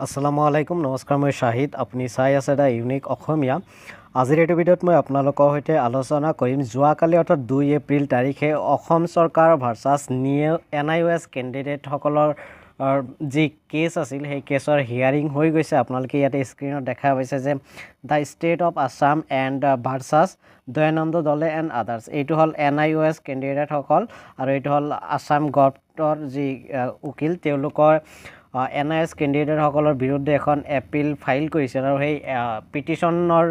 আসসালামু আলাইকুম নমস্কাৰ মই শাহিদ আপুনি চাই আছে দা ইউনিক অসমীয়া আজিৰ এই ভিডিঅ'ত মই আপোনালোকৰ সৈতে আলোচনা কৰিম যোৱাকালি অৰ্থাৎ 2 এপ্ৰিল তাৰিখে অসম চৰকাৰ ভাৰ্চাছ NIOS কেণ্ডিডেট সকলৰ যি কেছ আছিল সেই কেছৰ হিয়াৰিং হৈ গৈছে আপোনালোকে ইয়াতে স্ক্ৰীনত দেখা পাইছে যে the state of Assam and versus Dayananda দলে এণ্ড আদাৰ্ছ এইটো হ'ল NIOS কেণ্ডিডেট সকল আৰু এইটো হ'ল আসাম গভৰ্ণমেণ্টৰ যি উকিল তেওঁলোকৰ NIOS কেণ্ডিডেট সকলৰ বিৰুদ্ধে এখন এপিল ফাইল কৰিছিল আৰু সেই পিটিশনৰ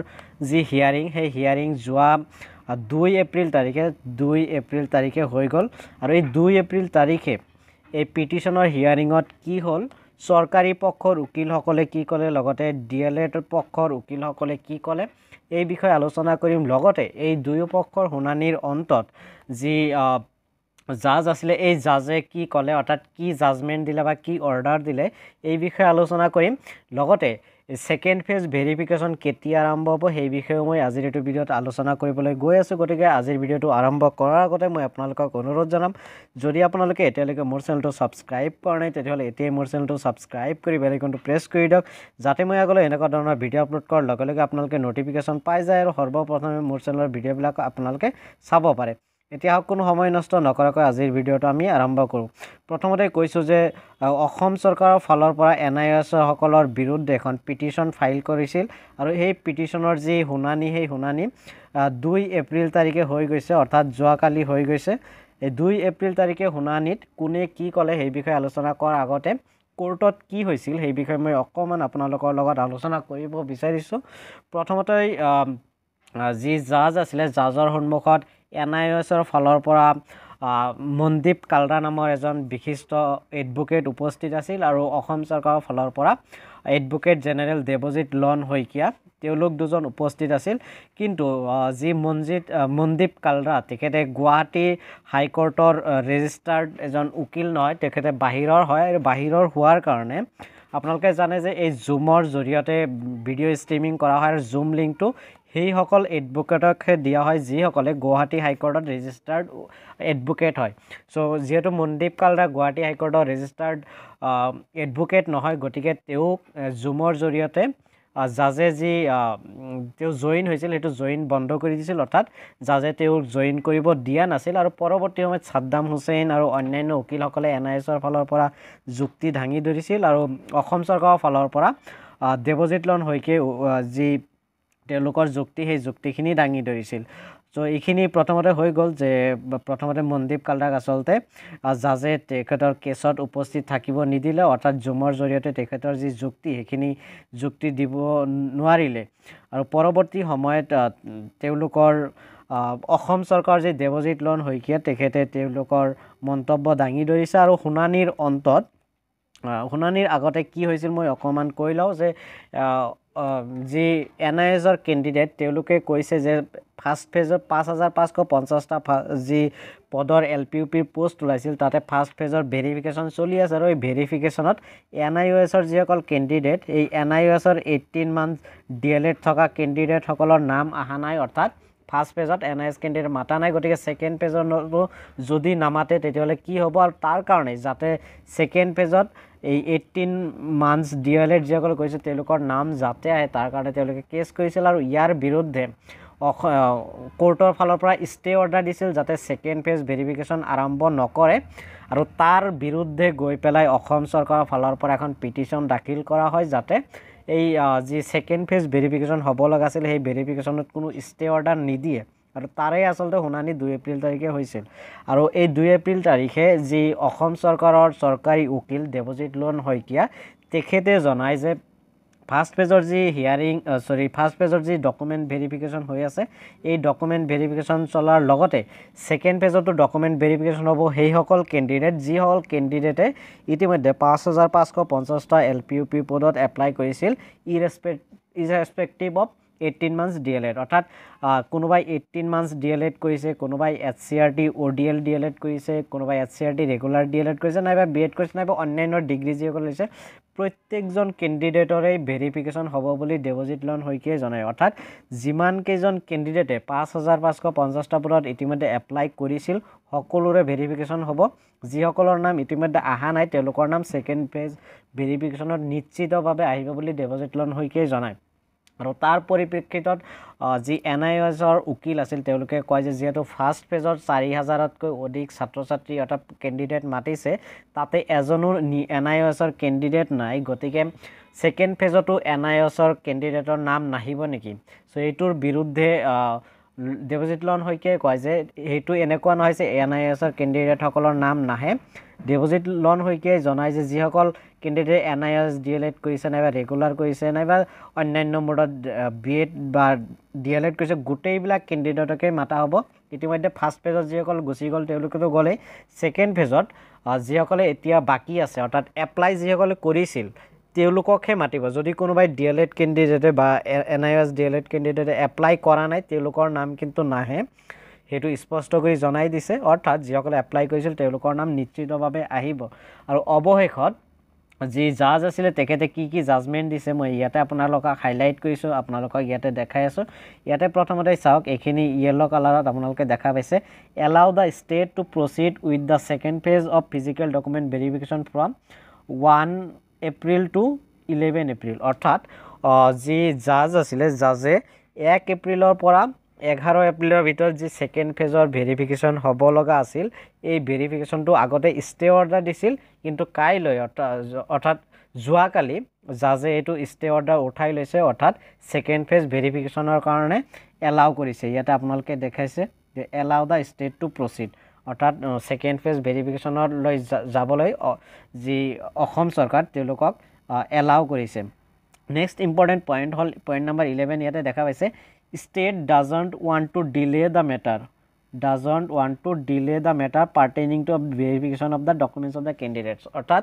যি হিয়াৰিং সেই হিয়াৰিং যোৱা 2 এপ্ৰিল তাৰিখে হৈ গ'ল আৰু এই 2 এপ্ৰিল তাৰিখে এই পিটিশনৰ হিয়াৰিঙত কি হ'ল চৰকাৰী পক্ষৰ উকিলসকলে কি ক'লে লগতে DLED পক্ষৰ উকিলসকলে কি ক'লে এই বিষয়ে আলোচনা কৰিম লগতে এই দুয়ো পক্ষৰ শুনানিৰ অন্তত যি জাজ আছিলে এই জাজে কি ক'লে অৰ্থাৎ কি জাজমেণ্ট দিলে বা কি অৰ্ডাৰ দিলে এই বিষয়ে আলোচনা কৰিম লগতে সেকেন্ড ফেজ ভেৰিফিকেশ্যন কেতিয়া আৰম্ভ হ'ব সেই বিষয়ে মই আজিৰ এই ভিডিঅ'ত আলোচনা কৰিবলৈ গৈ আছোঁ গতিকে আজিৰ ভিডিঅ'টো আৰম্ভ কৰাৰ আগতে মই আপোনালোকক অনুৰোধ জনাম যদি আপোনালোকে এতিয়ালৈকে মোৰ চেনেলটো ছাবস্ক্ৰাইব কৰা নাই তেতিয়াহ'লে এতিয়াই মোৰ চেনেলটো ছাবস্ক্ৰাইব কৰি বেল আইকনটো প্ৰেছ কৰি দিয়ক যাতে মই আগলৈ এনেকুৱা ধৰণৰ ভিডিঅ' আপলোড কৰাৰ লগে লগে আপোনালোকে নটিফিকেশ্যন পাই যায় আৰু সৰ্বপ্ৰথমে মোৰ চেনেলৰ ভিডিঅ'বিলাক আপোনালোকে চাব পাৰে এতিয়া কোনো সময় নষ্ট নকৰাকৈ আজিৰ ভিডিঅ'টো আমি আৰম্ভ কৰোঁ প্ৰথমতে কৈছোঁ যে অসম চৰকাৰৰ ফালৰ পৰা NIOS সকলৰ বিৰুদ্ধে এখন পিটিশন ফাইল কৰিছিল আৰু এই পিটিশনৰ যি শুনানি সেই শুনানি 2 এপ্ৰিল তাৰিখে হৈ গৈছে অৰ্থাৎ যোৱাকালি হৈ গৈছে এই 2 এপ্ৰিল তাৰিখে শুনানিত কোনে কি ক'লে সেই বিষয়ে আলোচনা কৰাৰ আগতে কোৰ্টত কি হৈছিল সেই বিষয়ে মই অকমান আপোনালোকৰ লগত আলোচনা কৰিব বিচাৰিছোঁ প্ৰথমতে যি জাজ আছিলে জাজৰ সন্মুখত NIOSৰ ফালৰ পৰা মনদীপ কালৰা নামৰ এজন বিশিষ্ট এডভোকেট উপস্থিত আছিল আৰু অসম চৰকাৰৰ ফালৰ পৰা এডভোকেট জেনেৰেল দেৱজিৎ লন শইকীয়া তেওঁলোক দুজন উপস্থিত আছিল কিন্তু যি মনদীপ কালৰা তেখেতে গুৱাহাটী হাইকোৰ্টৰ ৰেজিষ্টাৰ্ড এজন উকিল নহয় তেখেতে বাহিৰৰ হয় আৰু বাহিৰৰ হোৱাৰ কাৰণে আপোনালোকে জানে যে এই জুমৰ জৰিয়তে ভিডিঅ' ষ্ট্ৰীমিং কৰা হয় আৰু জুম লিংকটো সেইসকল এডভোকেটকহে দিয়া হয় যিসকলে গুৱাহাটী হাইকোৰ্টত ৰেজিষ্টাৰ্ড এডভোকেট হয় চ' যিহেতু মনদীপ কালৰা গুৱাহাটী হাইকোৰ্টৰ ৰেজিষ্টাৰ্ড এডভোকেট নহয় গতিকে তেওঁ জুমৰ জৰিয়তে জাজে যি তেওঁ জইন হৈছিল সেইটো জইন বন্ধ কৰি দিছিল অৰ্থাৎ জাজে তেওঁক জইন কৰিব দিয়া নাছিল আৰু পৰৱৰ্তী সময়ত ছাদ্দাম হুছেইন আৰু অন্যান্য উকিলসকলে NIOSৰ ফালৰ পৰা যুক্তি দাঙি ধৰিছিল আৰু অসম চৰকাৰৰ ফালৰ পৰা দেৱজিৎ লন শইকীয়াই যি তেওঁলোকৰ যুক্তি সেই যুক্তিখিনি দাঙি ধৰিছিল চ' এইখিনি প্ৰথমতে হৈ গ'ল যে প্ৰথমতে মনদীপ কালৰাক আচলতে জাজে তেখেতৰ কেছত উপস্থিত থাকিব নিদিলে অৰ্থাৎ জুমৰ জৰিয়তে তেখেতৰ যি যুক্তি সেইখিনি যুক্তি দিব নোৱাৰিলে আৰু পৰৱৰ্তী সময়ত তেওঁলোকৰ অসম চৰকাৰ যি দেৱজিৎ লন শইকীয়া তেখেতে তেওঁলোকৰ মন্তব্য দাঙি ধৰিছে আৰু শুনানিৰ অন্তত শুনানিৰ আগতে কি হৈছিল মই অকণমান কৈ লওঁ যে যি NIOSৰ কেণ্ডিডেট তেওঁলোকে কৈছে যে ফাৰ্ষ্ট ফেজৰ 5550টা যি পদৰ LPUPৰ পোষ্ট ওলাইছিল তাতে ফাৰ্ষ্ট ফেজৰ ভেৰিফিকেশ্যন চলি আছে আৰু এই ভেৰিফিকেশ্যনত NIOSৰ যিসকল কেণ্ডিডেট এই NIOSৰ 18 মান্থ DLED থকা কেণ্ডিডেটসকলৰ নাম অহা নাই অৰ্থাৎ ফাৰ্ষ্ট পেজত NIOS কেণ্ডিডেট মাতা নাই গতিকে ছেকেণ্ড পেজত যদি নামাতে তেতিয়াহ'লে কি হ'ব আৰু তাৰ কাৰণে যাতে ছেকেণ্ড পেজত এই 18 মান্থছ DLED যিসকল কৈছে তেওঁলোকৰ নাম যাতে আহে তাৰ কাৰণে তেওঁলোকে কেছ কৰিছিল আৰু ইয়াৰ বিৰুদ্ধে কোৰ্টৰ ফালৰ পৰা ষ্টে অৰ্ডাৰ দিছিল যাতে ছেকেণ্ড ফেজ ভেৰিফিকেশ্যন আৰম্ভ নকৰে আৰু তাৰ বিৰুদ্ধে গৈ পেলাই অসম চৰকাৰৰ ফালৰ পৰা এখন পিটিশ্যন দাখিল কৰা হয় যাতে এই যি ছেকেণ্ড ফেজ ভেৰিফিকেশ্যন হ'ব লগা আছিল সেই ভেৰিফিকেশ্যনত কোনো ষ্টে অৰ্ডাৰ নিদিয়ে আৰু তাৰে আচলতে শুনানি 2 এপ্ৰিল তাৰিখে হৈছিল আৰু এই 2 এপ্ৰিল তাৰিখে যি অসম চৰকাৰৰ চৰকাৰী উকিল দেৱজিৎ লন শইকীয়া তেখেতে জনায় যে ফাৰ্ষ্ট পেজৰ যি হিয়াৰিং ফাৰ্ষ্ট পেজৰ যি ডকুমেণ্ট ভেৰিফিকেশ্যন হৈ আছে এই ডকুমেণ্ট ভেৰিফিকেশ্যন চলাৰ লগতে ছেকেণ্ড পেজতো ডকুমেণ্ট ভেৰিফিকেশ্যন হ'ব সেইসকল কেণ্ডিডেট যিসকল কেণ্ডিডেটে ইতিমধ্যে 5550টা LPUP পদত এপ্লাই কৰিছিল ইৰেছপেক্টিভ অফ 18 মান্থছ DLED অৰ্থাৎ কোনোবাই 18 মান্থছ DLED কৰিছে কোনোবাই HCRT ODL DLED কৰিছে কোনোবাই HCRT ৰেগুলাৰ DLED কৰিছে নাইবা BEd কৰিছে নাইবা অন্যান্য ডিগ্ৰী যিসকল লৈছে প্ৰত্যেকজন কেণ্ডিডেটৰে ভেৰিফিকেশ্যন হ'ব বুলি দেৱজিৎ লন শইকীয়াই জনায় অৰ্থাৎ যিমান কেইজন কেণ্ডিডেটে 5550টা পদত ইতিমধ্যে এপ্লাই কৰিছিল সকলোৰে ভেৰিফিকেশ্যন হ'ব যিসকলৰ নাম ইতিমধ্যে অহা নাই তেওঁলোকৰ নাম সেকেন্ড ফেজ ভেৰিফিকেশ্যনত নিশ্চিতভাৱে আহিব বুলি দেৱজিৎ লন শইকীয়াই জনায় আৰু তাৰ পৰিপ্ৰেক্ষিতত যি NIOSৰ উকিল আছিল তেওঁলোকে কয় যে যেহেতু ফাৰ্ষ্ট ফেজত 4000তকৈ অধিক ছাত্ৰ ছাত্ৰী অৰ্থাৎ কেণ্ডিডেট মাতিছে তাতে এজনো NIOSৰ কেণ্ডিডেট নাই গতিকে সেকেন্ড ফেজতো NIOSৰ কেণ্ডিডেটৰ নাম নাহিব নেকি সো এইটোৰ বিৰুদ্ধে দেৱজিৎ লন শইকীয়াই কয় যে এইটো এনেকুৱা নহয় যে NIOSৰ কেণ্ডিডেটসকলৰ নাম নাহে দেৱজিৎ লন শইকীয়াই জনায় যে যিসকল কেণ্ডিডেট NIOS DLED কৰিছে নাইবা ৰেগুলাৰ কৰিছে নাইবা অন্যান্য মোডত BEd বা DLED কৰিছে গোটেইবিলাক কেণ্ডিডেটকে মাতা হ'ব ইতিমধ্যে ফাৰ্ষ্ট ফেজত যিসকল গুচি গ'ল তেওঁলোকেতো গ'লে সেকেন্ড ফেজত যিসকলে এতিয়া বাকি আছে অৰ্থাৎ এপ্লাই যিসকলে কৰিছিল তেওঁলোককহে মাতিব যদি কোনোবাই DLED কেণ্ডিডেটে বা NIOS DLED কেণ্ডিডেটে এপ্লাই কৰা নাই তেওঁলোকৰ নাম কিন্তু নাহে হেতু স্পষ্ট কৰি জনাই দিছে অৰ্থাৎ যিসকলে এপ্লাই কৰিছিল তেওঁলোকৰ নাম নিশ্চিতভাৱে আহিব আৰু অৱশেষত যি জাজ আছিলে তেখেতে কি জাজমেন্ট দিছে মই ইয়াতে আপোনালোকক হাইলাইট কৰিছো আপোনালোকক ইয়াতে দেখাই আছো ইয়াতে প্ৰথমতে চাওক এখিনি ইয়েলো কালাৰত আপোনালোকে দেখা পাইছে allow the state to proceed with the second phase of physical document verification from 1 April to 11 April অৰ্থাৎ যি জাজ আছিলে জাজে 1 এপ্ৰিলৰ পৰা 11 এপ্ৰিলৰ ভিতৰত যি সেকেন্ড ফেজৰ ভেৰিফিকেশ্যন হ'ব লগা আছিল এই ভেৰিফিকেশ্যনটো আগতে ষ্টে অৰ্ডাৰ দিছিল কিন্তু কাইলৈ অৰ্থাৎ যোৱাকালি জাজে এইটো ষ্টে অৰ্ডাৰ উঠাই লৈছে অৰ্থাৎ সেকেন্ড ফেজ ভেৰিফিকেশ্যনৰ কাৰণে এলাউ কৰিছে ইয়াতে আপোনালোকে দেখাইছে যে এলাউ দা ষ্টেট টু প্ৰসিড অৰ্থাৎ সেকেন্ড ফেজ ভেৰিফিকেশ্যনৰ লৈ যাবলৈ যি অসম চৰকাৰ তেওঁলোকক এলাউ কৰিছে নেক্সট ইম্পৰ্টেন্ট পইণ্ট হল পইণ্ট নম্বৰ 11 ইয়াতে দেখা পাইছে state doesn't want to delay the matter pertaining to verification of the documents of the candidates অৰ্থাৎ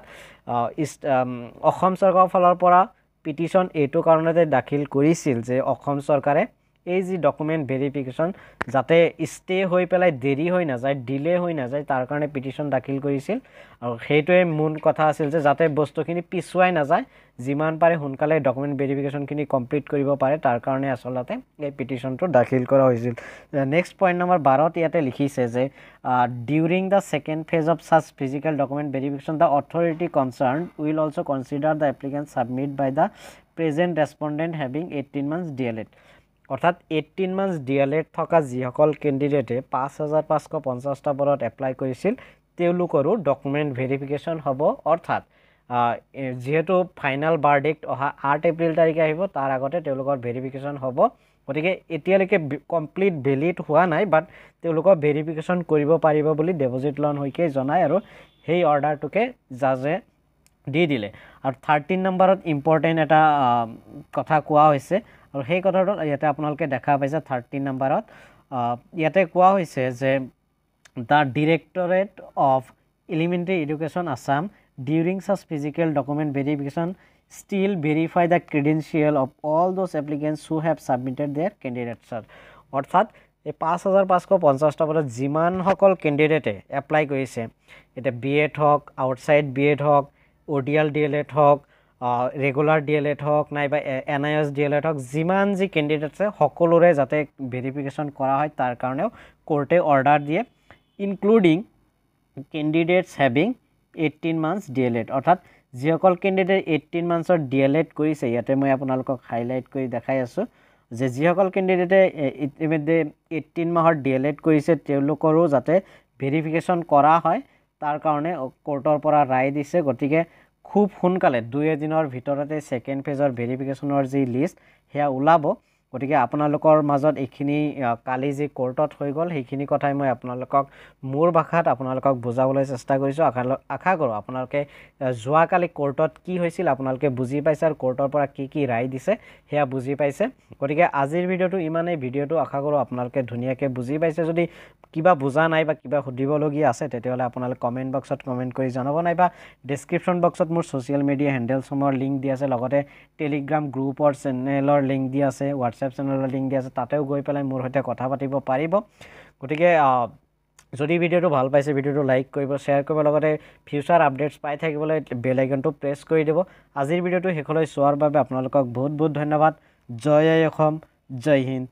অসম চৰকাৰৰ ফালৰ পৰা পিটিশন এইটো কাৰণতে দাখিল কৰিছিল যে অসম চৰকাৰে এই যি ডকুমেন্ট ভেৰিফিকেশ্যন যাতে ষ্টে হৈ পেলাই দেৰি হৈ না যায় ডিলে হৈ না যায় তাৰ কাৰণে পিটিশন দাখিল কৰিছিল আৰু হেইটোৱে মূল কথা আছিল যে যাতে বস্তুখিনি পিছুৱাই না যায় যিমান পাৰে হুনকালে ডকুমেন্ট ভেৰিফিকেশ্যনখিনি কমপ্লিট কৰিব পাৰে তাৰ কাৰণে আসলতে এই পিটিশনটো দাখিল কৰা হৈছিল নেক্সট পইণ্ট নম্বৰ 12 ত ইয়াতে লিখিছে যে during the second phase of such physical document verification the authority concerned will also consider the applicant submit by the present respondent having 18 months DLED অৰ্থাৎ 18 মান্থস DLED থকা যিসকল কেণ্ডিডেটে 5550টা পদত এপ্লাই কৰিছিল তেওঁলোকৰো document verification হ'ব অৰ্থাৎ যেহেতু ফাইনাল ভাৰ্ডিক্ট অহা 8 এপ্ৰিল তাৰিখে আহিব তাৰ আগতে তেওঁলোকৰ ভেৰিফিকেশ্যন হ'ব গতিকে এতিয়ালৈকে কমপ্লিট ভেলিড হোৱা নাই বাট তেওঁলোকৰ ভেৰিফিকেশ্যন কৰিব পাৰিব বুলি দেৱজিৎ লন শইকীয়াই জনায় আৰু সেই অৰ্ডাৰটোকে জাজে দি দিলে আৰু 13 নম্বৰত ইম্পৰ্টেন্ট এটা কথা কোৱা হৈছে আৰু সেই কথাটো ইয়াতে আপোনালোকে দেখা পাইছে 13 নম্বৰত ইয়াতে কোৱা হৈছে যে the Directorate of Elementary Education Assam during such physical document verification still verify the credential of all those applicants who have submitted their candidature অৰ্থাৎ এই 5550টা পদত যিমান সকল কেণ্ডিডেটে এপ্লাই কৰিছে এটা BEd হওক আউটসাইড BEd হওক ODL DLED হওক ৰেগুলাৰ DLED হওক নাইবা NIOS DLED হওক যিমান যি কেণ্ডিডেট আছে সকলোৰে যাতে ভেৰিফিকেশ্যন কৰা হয় তাৰ কাৰণেও কোৰ্টে অৰ্ডাৰ দিয়ে including candidates having 18 months DLED অৰ্থাৎ যিসকল কেণ্ডিডেট 18 মান্থছৰ DLED কৰিছে ইয়াতে মই আপোনালোকক হাইলাইট কৰি দেখাই আছো যে যিসকল কেণ্ডিডেটে ইতিমধ্যে 18 মাহৰ DLED কৰিছে তেওঁলোকৰো যাতে ভেৰিফিকেশ্যন কৰা হয় তাৰ কাৰণে কোৰ্টৰ পৰা ৰায় দিছে গতিকে খুব সোনকালে 2 দিনৰ ভিতৰতে সেকেন্ড ফেজৰ ভেৰিফিকেশ্যনৰ যি লিষ্ট হেয়া ওলাব গতিকে আপোনালোকৰ মাজত এইখিনি কালি যে কোৰ্টত হৈ গল সেইখিনি কথাই মই আপোনালোকক মোৰ ভাষাত আপোনালোকক বুজাবলৈ চেষ্টা কৰিছো আশা কৰো আপোনালোকে যোৱা কালি কোৰ্টত কি হৈছিল আপোনালোকে বুজি পাইছে আৰু কোৰ্টৰ পৰা কি ৰায় দিছে হেয়া বুজি পাইছে গতিকে আজিৰ ভিডিওটো ইমানেই ভিডিওটো আশা কৰো আপোনালোকে ধুনিয়াকে বুজি পাইছে যদি কিবা বুজা নাই বা কিবা সুধিবলগীয়া আছে তেতিয়াহলে আপোনালোকে কমেন্ট বক্সত কমেন্ট কৰি জনাব নাইবা ডেসক্ৰিপচন বক্সত মোৰ সোশ্যাল মিডিয়া হ্যান্ডেলসমূহৰ লিংক দিয়া আছে লগতে টেলিগ্ৰাম গ্ৰুপৰ চেনেলৰ লিংক দিয়া আছে হোৱাটছএপ চেনেলৰ লিংক দিয়া আছে তাতেও গৈ পেলাই মোৰ সৈতে কথা পাতিব পাৰিব গতিকে যদি ভিডিওটো ভাল পাইছে ভিডিওটো লাইক কৰিব শ্বেয়াৰ কৰিব লগতে ফিউচাৰ আপডেটছ পাই থাকিবলৈ বেল আইকনটো প্ৰেছ কৰি দিব আজিৰ ভিডিওটো শেষলৈ চোৱাৰ বাবে আপোনালোকক বহুত বহুত ধন্যবাদ জয় আই অসম জয় হিন্দ